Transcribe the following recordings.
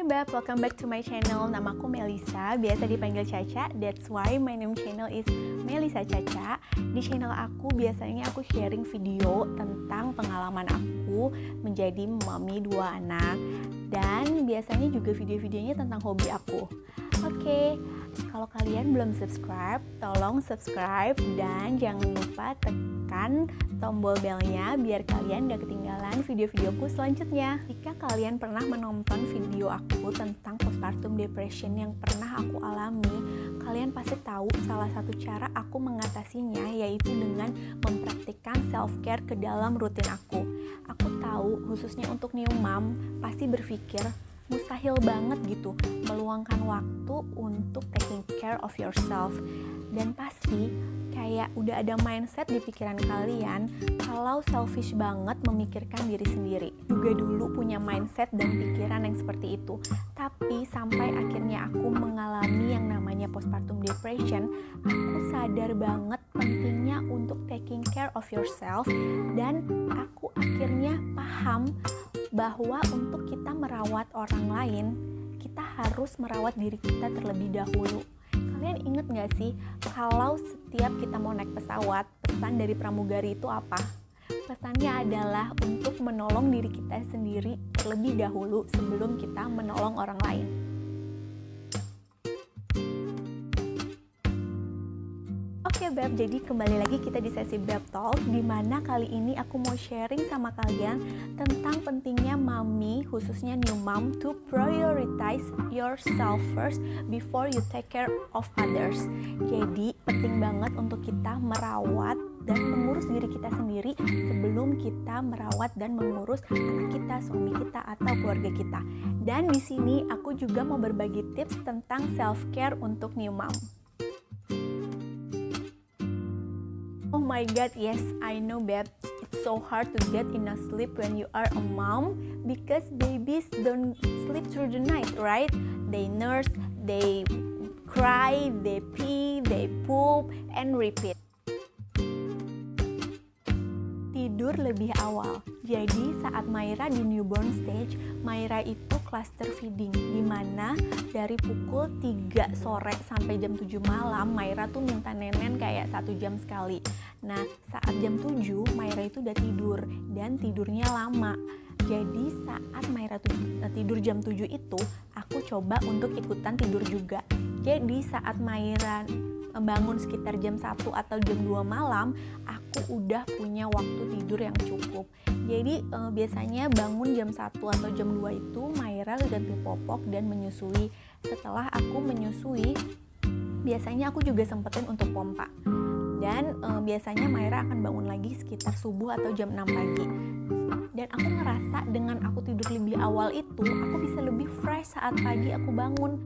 Hai Beb, welcome back to my channel. Namaku Melisa, biasa dipanggil Caca. That's why my name channel is Melisa Caca. Di channel aku biasanya aku sharing video tentang pengalaman aku menjadi mami 2 anak. Dan biasanya juga video-videonya tentang hobi aku. Oke, kalau kalian belum subscribe, tolong subscribe dan jangan lupa tekan tombol belnya biar kalian gak ketinggalan video-videoku selanjutnya. Jika kalian pernah menonton video aku tentang postpartum depression yang pernah aku alami, kalian pasti tahu salah satu cara aku mengatasinya yaitu dengan mempraktikkan self-care ke dalam rutin aku. Aku tahu khususnya untuk new mom pasti berpikir mustahil banget gitu meluangkan waktu untuk taking care of yourself. Dan pasti kayak udah ada mindset di pikiran kalian kalau selfish banget memikirkan diri sendiri. Juga dulu punya mindset dan pikiran yang seperti itu. Tapi sampai akhirnya aku mengalami yang namanya postpartum depression, aku sadar banget pentingnya untuk taking care of yourself. Dan aku akhirnya paham bahwa untuk kita merawat orang lain, kita harus merawat diri kita terlebih dahulu. Kalian inget gak sih kalau setiap kita mau naik pesawat, pesan dari pramugari itu apa? Pesannya adalah untuk menolong diri kita sendiri terlebih dahulu sebelum kita menolong orang lain. Oke Beb, jadi kembali lagi kita di sesi Beb Talk, dimana kali ini aku mau sharing sama kalian tentang pentingnya mami, khususnya new mom, to prioritize yourself first before you take care of others. Jadi penting banget untuk kita merawat dan mengurus diri kita sendiri sebelum kita merawat dan mengurus anak kita, suami kita, atau keluarga kita. Dan di sini aku juga mau berbagi tips tentang self-care untuk new mom. Oh my god, yes, I know Beb, it's so hard to get enough sleep when you are a mom because babies don't sleep through the night, right? They nurse, they cry, they pee, they poop, and repeat. Tidur lebih awal. Jadi saat Maira di newborn stage, Maira itu cluster feeding, dimana dari pukul 3 sore sampai jam 7 malam Maira tuh minta nenen kayak 1 jam sekali. Nah saat jam 7 Maira itu udah tidur dan tidurnya lama. Jadi saat Maira tidur jam 7 itu aku coba untuk ikutan tidur juga. Jadi saat Maira bangun sekitar jam 1 atau jam 2 malam, aku udah punya waktu tidur yang cukup. Jadi biasanya bangun jam 1 atau jam 2 itu Maira ganti popok dan menyusui. Setelah aku menyusui, biasanya aku juga sempetin untuk pompa. Dan biasanya Maira akan bangun lagi sekitar subuh atau jam 6 pagi. Dan aku ngerasa dengan aku tidur lebih awal itu, aku bisa lebih fresh saat pagi aku bangun.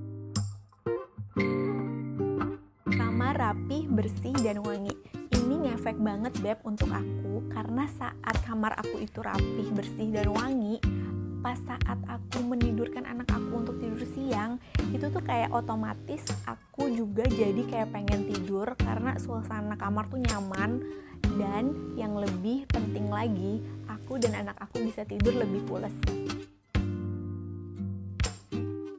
Kamar rapih, bersih, dan wangi. Ini ngefek banget Beb untuk aku karena saat kamar aku itu rapih, bersih, dan wangi, pas saat aku menidurkan anak aku untuk tidur siang, itu tuh kayak otomatis aku juga jadi kayak pengen tidur karena suasana kamar tuh nyaman. Dan yang lebih penting lagi, aku dan anak aku bisa tidur lebih pules.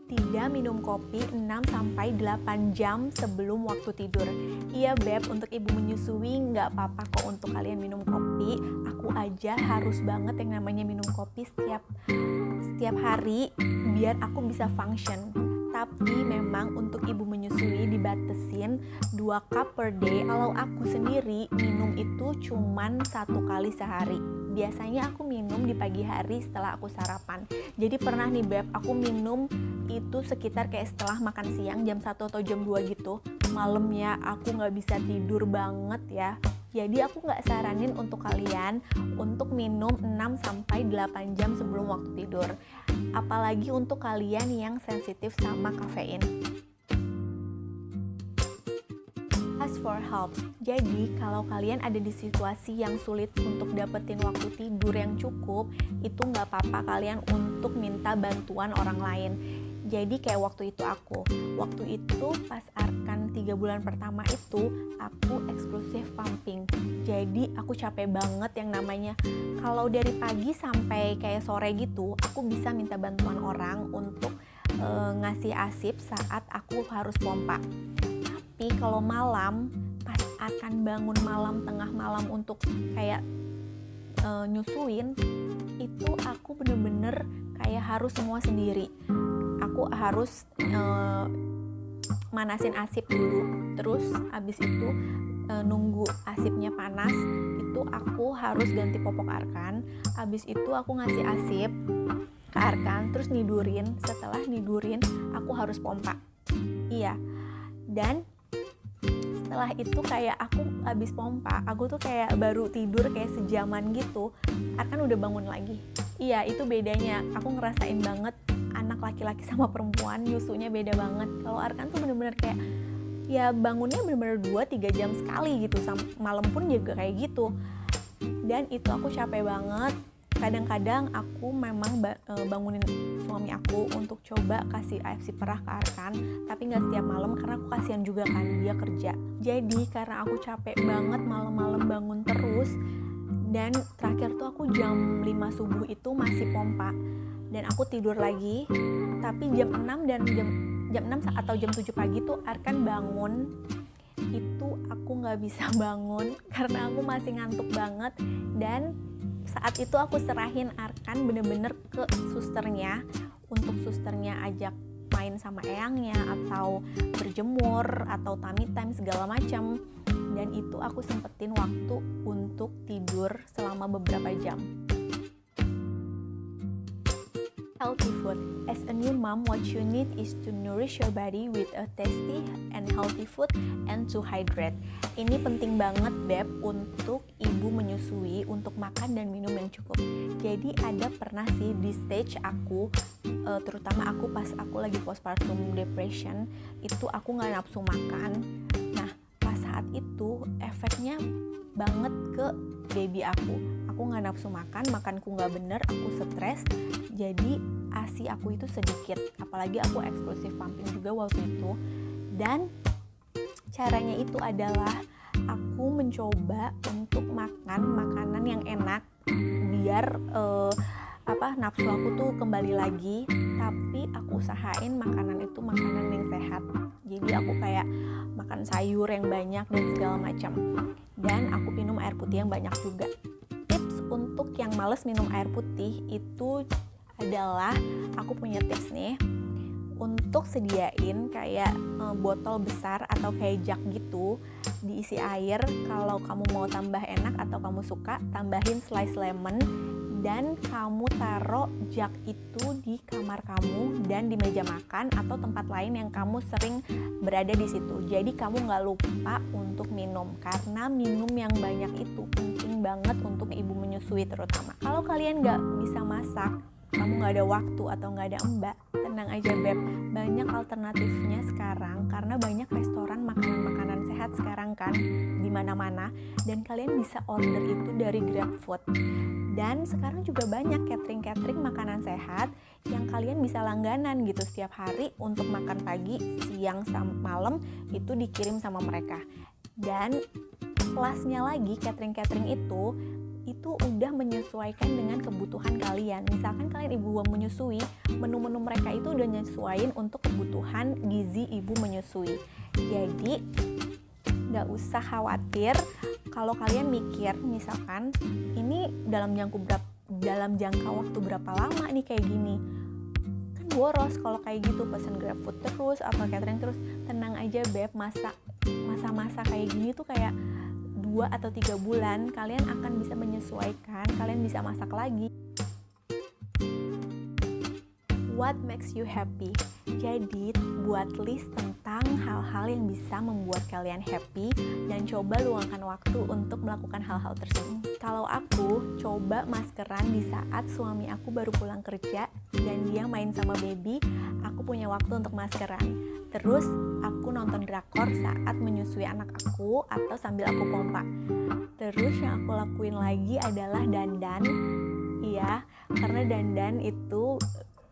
Tidak minum kopi 6-8 jam sebelum waktu tidur. Iya Beb, untuk ibu menyusui nggak apa-apa kok untuk kalian minum kopi. Aku aja harus banget yang namanya minum kopi setiap hari biar aku bisa function. Tapi memang untuk ibu menyusui dibatesin 2 cup per day. Kalau aku sendiri minum itu cuman 1 kali sehari. Biasanya aku minum di pagi hari setelah aku sarapan. Jadi pernah nih Beb, aku minum itu sekitar kayak setelah makan siang jam 1 atau jam 2 gitu. Malamnya aku gak bisa tidur banget ya. Jadi aku gak saranin untuk kalian untuk minum 6-8 jam sebelum waktu tidur. Apalagi untuk kalian yang sensitif sama kafein. Ask for help. Jadi kalau kalian ada di situasi yang sulit untuk dapetin waktu tidur yang cukup, itu gak apa-apa kalian untuk minta bantuan orang lain. Jadi kayak waktu itu pas Arkan 3 bulan pertama itu aku eksklusif pumping. Jadi aku capek banget yang namanya kalau dari pagi sampai kayak sore gitu, aku bisa minta bantuan orang untuk ngasih ASIP saat aku harus pompa. Tapi kalau malam, pas akan bangun malam, tengah malam untuk kayak nyusuin, itu aku bener-bener kayak harus semua sendiri. Aku harus manasin ASIP dulu, terus abis itu nunggu ASIPnya panas, itu aku harus ganti popok Arkan. Abis itu aku ngasih ASIP ke Arkan, terus nidurin. Setelah nidurin, aku harus pompa. Iya, dan setelah itu kayak aku abis pompa, aku tuh kayak baru tidur kayak sejaman gitu, Arkan udah bangun lagi. Iya, itu bedanya. Aku ngerasain banget anak laki-laki sama perempuan nyusunya beda banget. Kalau Arkan tuh bener-bener kayak ya bangunnya bener-bener 2-3 jam sekali gitu, malam pun juga kayak gitu. Dan itu aku capek banget. Kadang-kadang aku memang bangunin suami aku untuk coba kasih ASIP perah ke Arkan, tapi gak setiap malam karena aku kasihan juga kan, dia kerja. Jadi karena aku capek banget malam-malam bangun terus, dan terakhir tuh aku jam 5 subuh itu masih pompa, dan aku tidur lagi. Tapi jam 6 dan jam 6 atau jam 7 pagi tuh Arkan bangun. Itu aku gak bisa bangun karena aku masih ngantuk banget. Dan saat itu aku serahin Arkan bener-bener ke susternya, untuk susternya ajak main sama eyangnya atau berjemur atau tummy time segala macam. Dan itu aku sempetin waktu untuk tidur selama beberapa jam. Healthy food. As a new mom, what you need is to nourish your body with a tasty and healthy food and to hydrate. Ini penting banget, Beb, untuk ibu menyusui, untuk makan dan minum yang cukup. Jadi ada pernah sih di stage aku, terutama aku pas aku lagi postpartum depression, itu aku gak nafsu makan. Nah, pas saat itu efeknya banget ke baby aku. Aku gak nafsu makan, makanku gak bener, aku stres. Jadi ASI aku itu sedikit, apalagi aku eksklusif pumping juga waktu itu. Dan caranya itu adalah aku mencoba untuk makan makanan yang enak biar nafsu aku tuh kembali lagi. Tapi aku usahain makanan itu makanan yang sehat. Jadi aku kayak makan sayur yang banyak dan segala macam. Dan aku minum air putih yang banyak juga. Tips untuk yang males minum air putih itu adalah, aku punya tips nih, untuk sediain kayak botol besar atau kayak jug gitu, diisi air. Kalau kamu mau tambah enak atau kamu suka, tambahin slice lemon, dan kamu taruh jug itu di kamar kamu dan di meja makan atau tempat lain yang kamu sering berada di situ. Jadi kamu nggak lupa untuk minum, karena minum yang banyak itu penting banget untuk ibu menyusui terutama. Kalau kalian nggak bisa masak, kamu gak ada waktu atau gak ada mbak, tenang aja Beb, banyak alternatifnya sekarang karena banyak restoran makanan-makanan sehat sekarang kan di mana-mana, dan kalian bisa order itu dari GrabFood. Dan sekarang juga banyak catering makanan sehat yang kalian bisa langganan gitu setiap hari untuk makan pagi, siang, sama malam itu dikirim sama mereka. Dan plusnya lagi, catering itu udah menyesuaikan dengan kebutuhan kalian. Misalkan kalian ibu menyusui, menu-menu mereka itu udah nyesuaiin untuk kebutuhan gizi ibu menyusui. Jadi gak usah khawatir kalau kalian mikir misalkan ini dalam jangka waktu berapa lama nih kayak gini, kan boros kalau kayak gitu pesen GrabFood terus atau catering terus. Tenang aja Beb, masa-masa kayak gini tuh kayak 2 atau 3 bulan kalian akan bisa menyesuaikan, kalian bisa masak lagi. What makes you happy? Jadi buat list tentang hal-hal yang bisa membuat kalian happy dan coba luangkan waktu untuk melakukan hal-hal tersebut. Kalau aku coba maskeran di saat suami aku baru pulang kerja dan dia main sama baby, aku punya waktu untuk maskeran. Terus aku nonton drakor saat menyusui anak aku atau sambil aku pompa. Terus yang aku lakuin lagi adalah dandan. Iya, karena dandan itu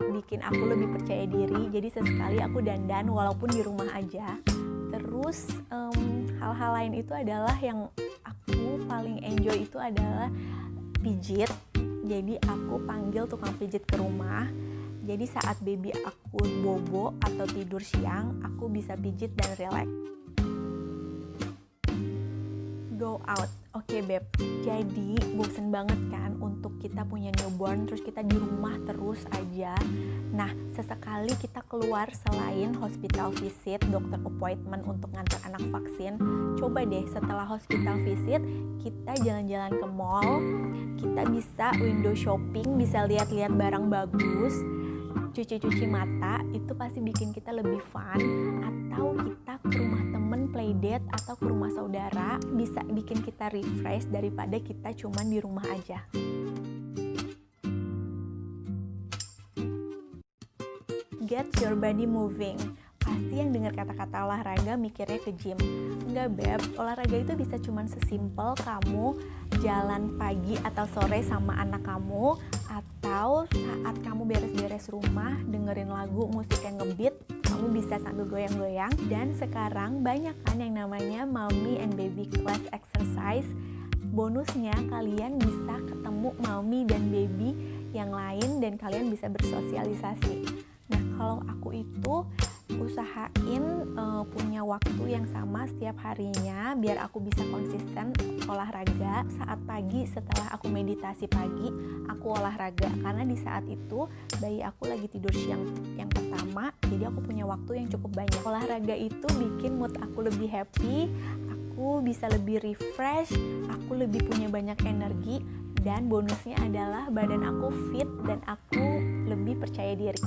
bikin aku lebih percaya diri. Jadi sesekali aku dandan walaupun di rumah aja. Terus hal-hal lain itu adalah yang aku paling enjoy itu adalah pijit. Jadi aku panggil tukang pijit ke rumah Jadi saat baby aku bobo atau tidur siang, aku bisa pijit dan relax. Go out. Oke beb, jadi bosen banget kan untuk kita punya newborn terus kita di rumah terus aja. Nah, sesekali kita keluar selain hospital visit, dokter appointment untuk ngantar anak vaksin. Coba deh setelah hospital visit, kita jalan-jalan ke mall, kita bisa window shopping, bisa lihat-lihat barang bagus, cuci-cuci mata, itu pasti bikin kita lebih fun. Atau kita ke rumah temen playdate atau ke rumah saudara, bisa bikin kita refresh daripada kita cuman di rumah aja. Get your body moving. Pasti yang dengar kata-kata olahraga mikirnya ke gym. Enggak beb, olahraga itu bisa cuman sesimpel kamu jalan pagi atau sore sama anak kamu, atau saat kamu beres-beres rumah dengerin lagu musik yang ngebeat, kamu bisa sambil goyang-goyang. Dan sekarang banyak kan yang namanya mommy and baby class exercise. Bonusnya kalian bisa ketemu mommy dan baby yang lain dan kalian bisa bersosialisasi. Nah, kalau aku itu usahain punya waktu yang sama setiap harinya biar aku bisa konsisten olahraga. Saat pagi setelah aku meditasi pagi, aku olahraga karena di saat itu bayi aku lagi tidur siang yang pertama, jadi aku punya waktu yang cukup banyak. Olahraga itu bikin mood aku lebih happy, aku bisa lebih refresh, aku lebih punya banyak energi, dan bonusnya adalah badan aku fit dan aku lebih percaya diri.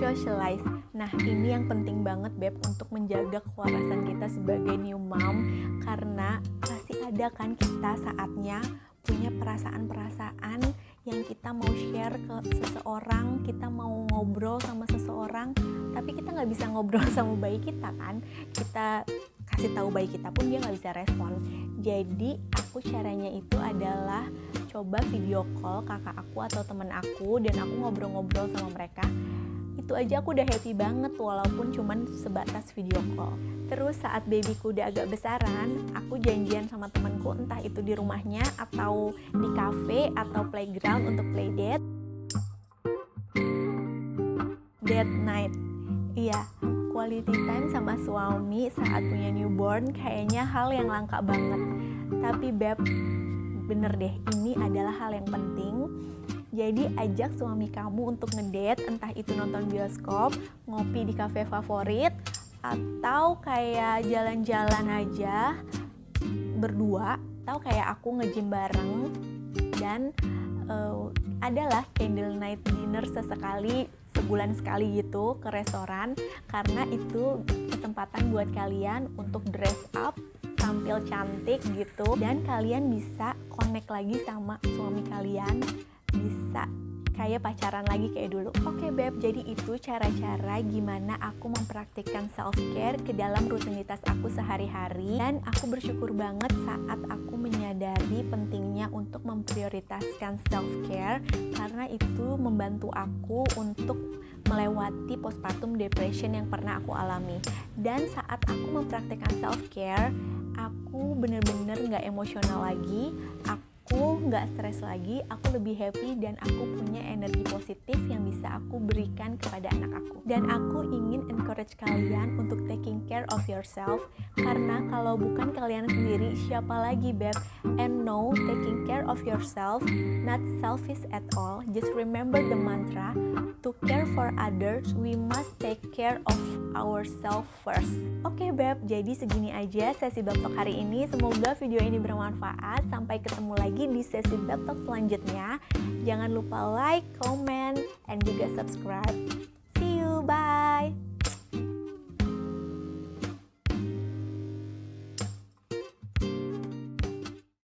Socialize. Nah, ini yang penting banget beb untuk menjaga kewarasan kita sebagai new mom, karena pasti ada kan kita saatnya punya perasaan-perasaan yang kita mau share ke seseorang, kita mau ngobrol sama seseorang, tapi kita nggak bisa ngobrol sama bayi kita kan, kita kasih tahu bayi kita pun dia nggak bisa respon. Jadi aku caranya itu adalah coba video call kakak aku atau temen aku dan aku ngobrol-ngobrol sama mereka. Itu aja aku udah happy banget walaupun cuman sebatas video call. Terus saat babyku udah agak besaran, aku janjian sama temanku entah itu di rumahnya atau di cafe atau playground untuk playdate. Date night. Iya, quality time sama suami saat punya newborn kayaknya hal yang langka banget. Tapi beb, bener deh, ini adalah hal yang penting. Jadi ajak suami kamu untuk ngedate, entah itu nonton bioskop, ngopi di kafe favorit, atau kayak jalan-jalan aja berdua, atau kayak aku nge-gym bareng. Dan adalah candle night dinner sesekali, sebulan sekali gitu ke restoran, karena itu kesempatan buat kalian untuk dress up, tampil cantik gitu, dan kalian bisa connect lagi sama suami kalian, bisa kayak pacaran lagi kayak dulu. Oke beb, jadi itu cara-cara gimana aku mempraktikkan self-care ke dalam rutinitas aku sehari-hari. Dan aku bersyukur banget saat aku menyadari pentingnya untuk memprioritaskan self-care, karena itu membantu aku untuk melewati postpartum depression yang pernah aku alami. Dan saat aku mempraktikkan self-care, aku bener-bener gak emosional lagi, aku nggak stres lagi, aku lebih happy dan aku punya energi positif yang bisa aku berikan kepada anak aku. Dan aku ingin encourage kalian untuk taking care of yourself, karena kalau bukan kalian sendiri, siapa lagi beb? And no, taking care of yourself not selfish at all. Just remember the mantra, to care for others, we must take care of ourselves first. Oke beb, jadi segini aja sesi Beb Talk hari ini. Semoga video ini bermanfaat. Sampai ketemu lagi di sesi Beb Talk selanjutnya. Jangan lupa like, comment, and juga subscribe.